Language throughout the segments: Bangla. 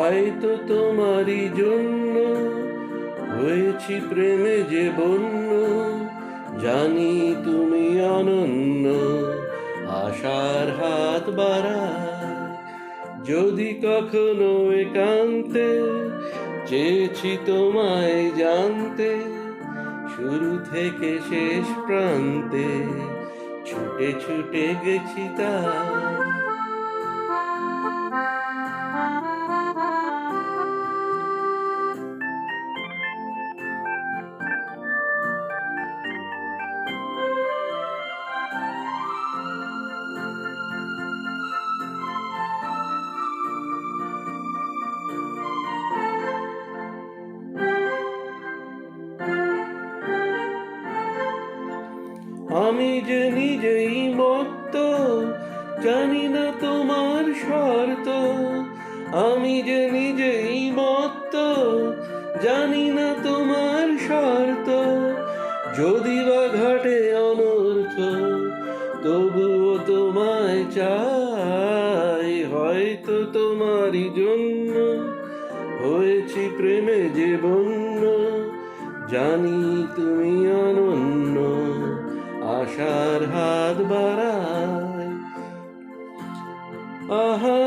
হয়তো তোমারই জন্য হয়েছি প্রেমে যে বন্য, জানি তুমি অনন্য, আশার হাত বাড়ায়। যদি কখনো একান্তে চেয়েছি তোমায় জানতে, শুরু থেকে শেষ প্রান্তে ছুটে ছুটে গেছি তাই। আমি যে নিজেই মত্ত, জানি না তোমার শর্ত। আমি যে নিজেই মত্ত, জানি না তোমার শর্ত। যদি বা ঘটে অনর্থ, তবুও তোমায় চাই। হয়তো তোমারই জন্য হয়েছি প্রেমে যে বন্য, জানি তুমি অনন্য, আশার হাত বাড়ায়। আহা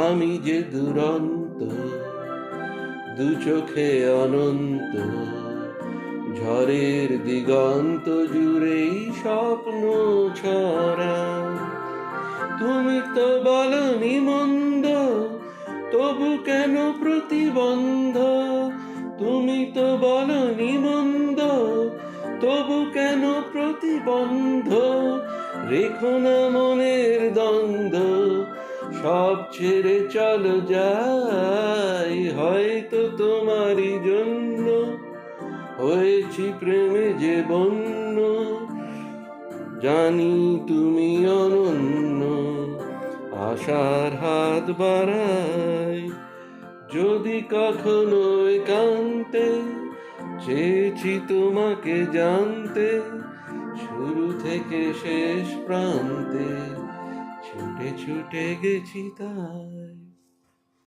আমি যে দুরন্ত, দু চোখে অনন্ত, ঝড়ের দিগন্ত জুড়েই স্বপ্ন ছড়া। তুমি তো বলনি মন্দ, তবু কেন প্রতিবন্ধ? তুমি তো বলনি মন্দ, তবু কেন প্রতিবন্ধ? রেখো না মনের দ্বন্দ্ব, সব ছেড়ে চলো যাই। হয়তো তোমারই জন্য হয়েছি প্রেমে যে বন্য, জানি তুমি অনন্য, আশার হাত বাড়াই। যদি কখনো একান্তে চেয়েছি তোমাকে জানতে, শুরু থেকে শেষ প্রান্তে ছুটে ছুটে গেছি তাই।